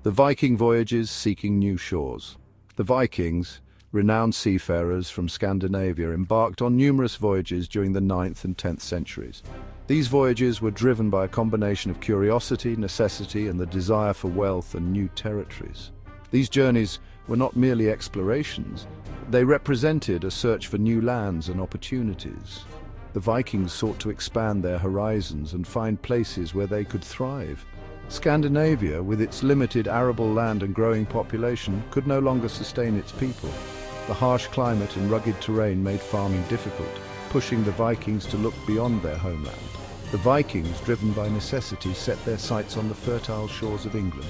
The Viking voyages seeking new shores. The Vikings, renowned seafarers from Scandinavia, embarked on numerous voyages during the 9th and 10th centuries. These voyages were driven by a combination of curiosity, necessity, and the desire for wealth and new territories. These journeys were not merely explorations, they represented a search for new lands and opportunities. The Vikings sought to expand their horizons and find places where they could thrive. Scandinavia, with its limited arable land and growing population, could no longer sustain its people. The harsh climate and rugged terrain made farming difficult, pushing the Vikings to look beyond their homeland. The Vikings, driven by necessity, set their sights on the fertile shores of England.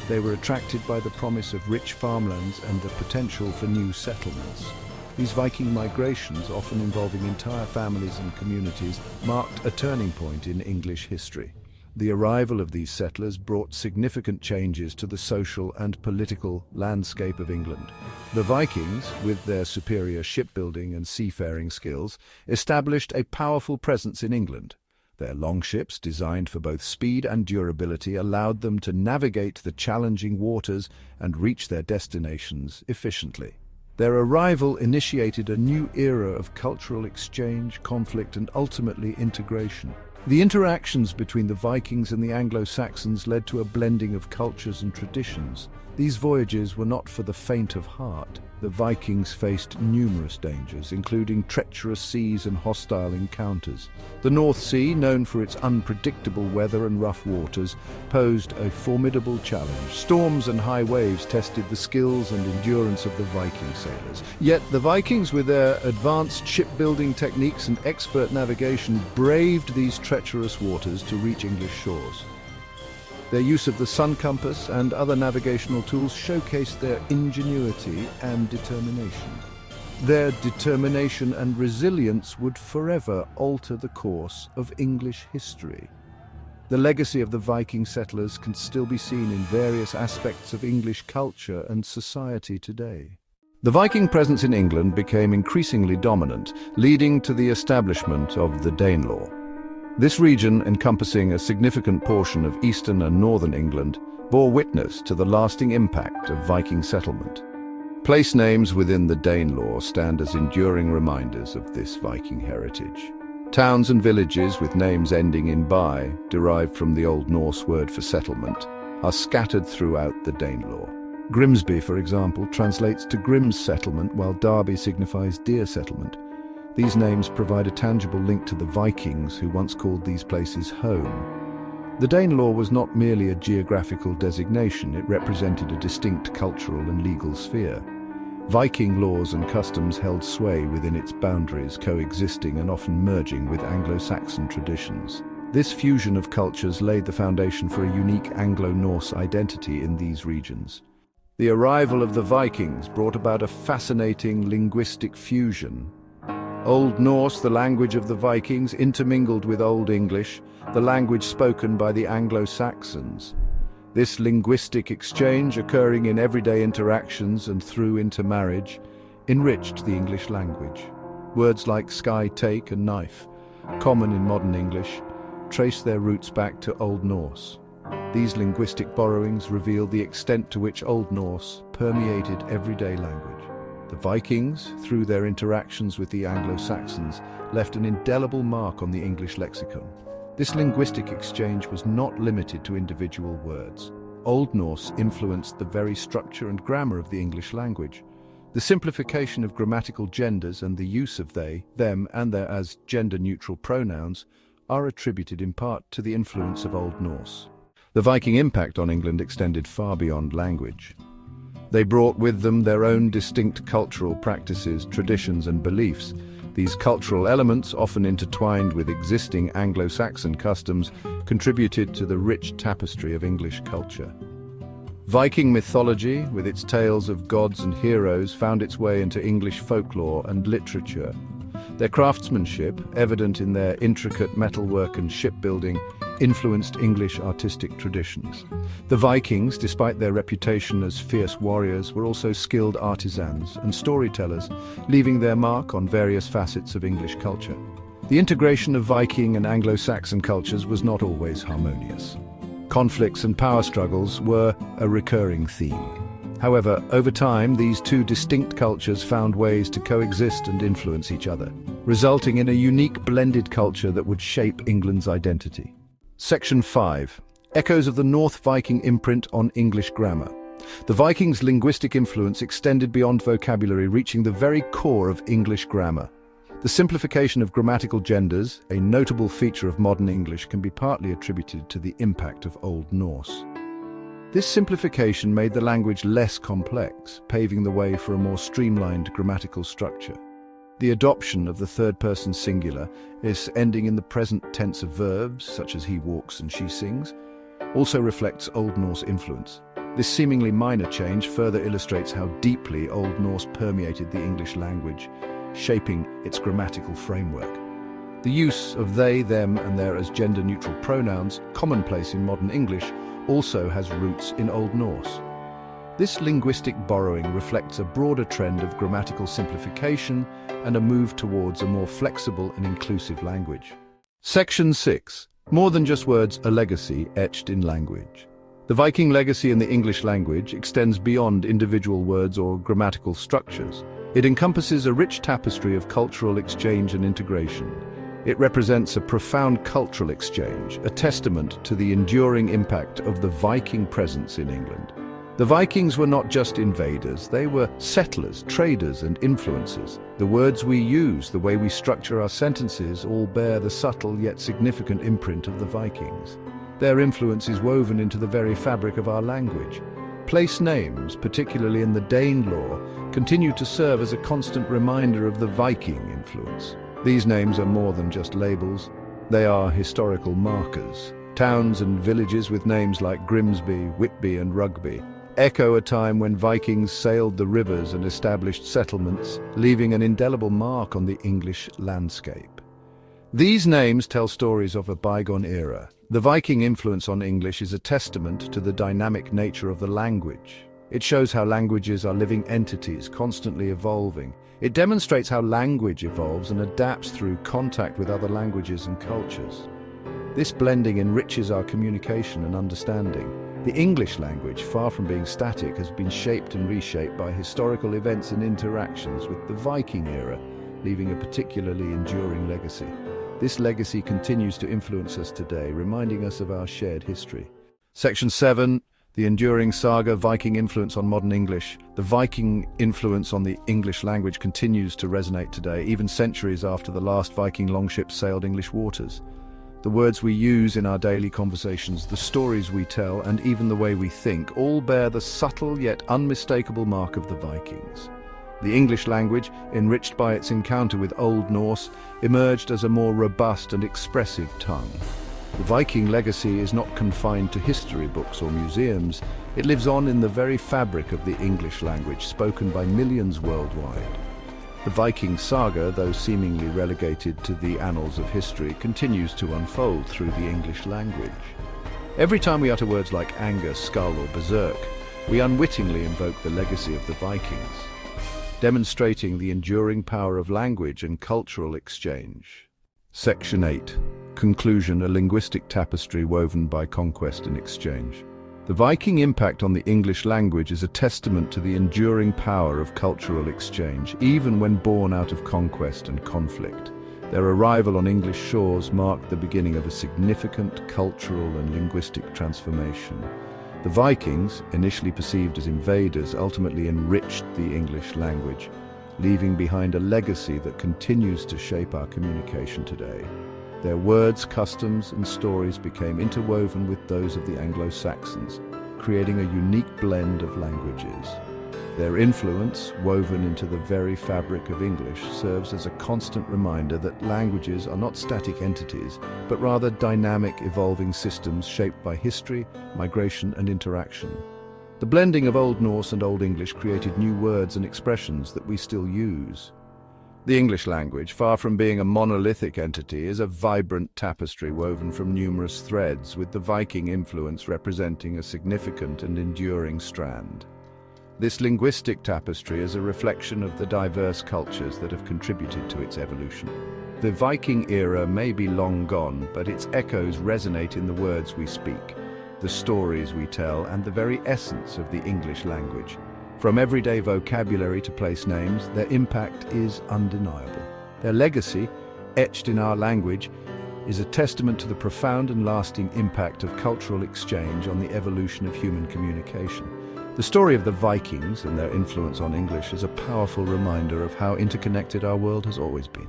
They were attracted by the promise of rich farmlands and the potential for new settlements. These Viking migrations, often involving entire families and communities, marked a turning point in English history. The arrival of these settlers brought significant changes to the social and political landscape of England. The Vikings, with their superior shipbuilding and seafaring skills, established a powerful presence in England. Their longships, designed for both speed and durability, allowed them to navigate the challenging waters and reach their destinations efficiently. Their arrival initiated a new era of cultural exchange, conflict, and ultimately integration. The interactions between the Vikings and the Anglo-Saxons led to a blending of cultures and traditions. These voyages were not for the faint of heart. The Vikings faced numerous dangers, including treacherous seas and hostile encounters. The North Sea, known for its unpredictable weather and rough waters, posed a formidable challenge. Storms and high waves tested the skills and endurance of the Viking sailors. Yet the Vikings, with their advanced shipbuilding techniques and expert navigation, braved these treacherous waters to reach English shores. Their use of the sun compass and other navigational tools showcased their ingenuity and determination. Their determination and resilience would forever alter the course of English history. The legacy of the Viking settlers can still be seen in various aspects of English culture and society today. The Viking presence in England became increasingly dominant, leading to the establishment of the Danelaw. This region, encompassing a significant portion of eastern and northern England, bore witness to the lasting impact of Viking settlement. Place names within the Danelaw stand as enduring reminders of this Viking heritage. Towns and villages with names ending in by, derived from the Old Norse word for settlement, are scattered throughout the Danelaw. Grimsby, for example, translates to Grim's settlement, while Derby signifies deer settlement. These names provide a tangible link to the Vikings, who once called these places home. The Danelaw was not merely a geographical designation, it represented a distinct cultural and legal sphere. Viking laws and customs held sway within its boundaries, coexisting and often merging with Anglo-Saxon traditions. This fusion of cultures laid the foundation for a unique Anglo-Norse identity in these regions. The arrival of the Vikings brought about a fascinating linguistic fusion. Old Norse, the language of the Vikings, intermingled with Old English, the language spoken by the Anglo-Saxons. This linguistic exchange, occurring in everyday interactions and through intermarriage, enriched the English language. Words like sky, take, and knife, common in modern English, trace their roots back to Old Norse. These linguistic borrowings reveal the extent to which Old Norse permeated everyday language. The Vikings, through their interactions with the Anglo-Saxons, left an indelible mark on the English lexicon. This linguistic exchange was not limited to individual words. Old Norse influenced the very structure and grammar of the English language. The simplification of grammatical genders and the use of they, them, and their as gender-neutral pronouns are attributed in part to the influence of Old Norse. The Viking impact on England extended far beyond language. They brought with them their own distinct cultural practices, traditions, and beliefs. These cultural elements, often intertwined with existing Anglo-Saxon customs, contributed to the rich tapestry of English culture. Viking mythology, with its tales of gods and heroes, found its way into English folklore and literature. Their craftsmanship, evident in their intricate metalwork and shipbuilding, influenced English artistic traditions. The Vikings, despite their reputation as fierce warriors, were also skilled artisans and storytellers, leaving their mark on various facets of English culture. The integration of Viking and Anglo-Saxon cultures was not always harmonious. Conflicts and power struggles were a recurring theme. However, over time, these two distinct cultures found ways to coexist and influence each other, resulting in a unique blended culture that would shape England's identity. Section 5. Echoes of the North Viking imprint on English grammar. The Vikings' linguistic influence extended beyond vocabulary, reaching the very core of English grammar. The simplification of grammatical genders, a notable feature of modern English, can be partly attributed to the impact of Old Norse. This simplification made the language less complex, paving the way for a more streamlined grammatical structure. The adoption of the third-person singular, is ending in the present tense of verbs, such as he walks and she sings, also reflects Old Norse influence. This seemingly minor change further illustrates how deeply Old Norse permeated the English language, shaping its grammatical framework. The use of they, them, and their as gender-neutral pronouns, commonplace in modern English, also has roots in Old Norse. This linguistic borrowing reflects a broader trend of grammatical simplification and a move towards a more flexible and inclusive language. Section 6. More than just words, a legacy etched in language. The Viking legacy in the English language extends beyond individual words or grammatical structures. It encompasses a rich tapestry of cultural exchange and integration. It represents a profound cultural exchange, a testament to the enduring impact of the Viking presence in England. The Vikings were not just invaders, they were settlers, traders, and influencers. The words we use, the way we structure our sentences, all bear the subtle yet significant imprint of the Vikings. Their influence is woven into the very fabric of our language. Place names, particularly in the Danelaw, continue to serve as a constant reminder of the Viking influence. These names are more than just labels, they are historical markers. Towns and villages with names like Grimsby, Whitby, and Rugby echo a time when Vikings sailed the rivers and established settlements, leaving an indelible mark on the English landscape. These names tell stories of a bygone era. The Viking influence on English is a testament to the dynamic nature of the language. It shows how languages are living entities, constantly evolving. It demonstrates how language evolves and adapts through contact with other languages and cultures. This blending enriches our communication and understanding. The English language, far from being static, has been shaped and reshaped by historical events and interactions with the Viking era, leaving a particularly enduring legacy. This legacy continues to influence us today, reminding us of our shared history. Section 7. The enduring saga, Viking influence on modern English. The Viking influence on the English language continues to resonate today, even centuries after the last Viking longship sailed English waters. The words we use in our daily conversations, the stories we tell, and even the way we think, all bear the subtle yet unmistakable mark of the Vikings. The English language, enriched by its encounter with Old Norse, emerged as a more robust and expressive tongue. The Viking legacy is not confined to history books or museums. It lives on in the very fabric of the English language, spoken by millions worldwide. The Viking saga, though seemingly relegated to the annals of history, continues to unfold through the English language. Every time we utter words like anger, skull, or berserk, we unwittingly invoke the legacy of the Vikings, demonstrating the enduring power of language and cultural exchange. Section 8. Conclusion, a linguistic tapestry woven by conquest and exchange. The Viking impact on the English language is a testament to the enduring power of cultural exchange, even when born out of conquest and conflict. Their arrival on English shores marked the beginning of a significant cultural and linguistic transformation. The Vikings, initially perceived as invaders, ultimately enriched the English language, leaving behind a legacy that continues to shape our communication today. Their words, customs, and stories became interwoven with those of the Anglo-Saxons, creating a unique blend of languages. Their influence, woven into the very fabric of English, serves as a constant reminder that languages are not static entities, but rather dynamic, evolving systems shaped by history, migration, and interaction. The blending of Old Norse and Old English created new words and expressions that we still use. The English language, far from being a monolithic entity, is a vibrant tapestry woven from numerous threads, with the Viking influence representing a significant and enduring strand. This linguistic tapestry is a reflection of the diverse cultures that have contributed to its evolution. The Viking era may be long gone, but its echoes resonate in the words we speak, the stories we tell, and the very essence of the English language. From everyday vocabulary to place names, their impact is undeniable. Their legacy, etched in our language, is a testament to the profound and lasting impact of cultural exchange on the evolution of human communication. The story of the Vikings and their influence on English is a powerful reminder of how interconnected our world has always been.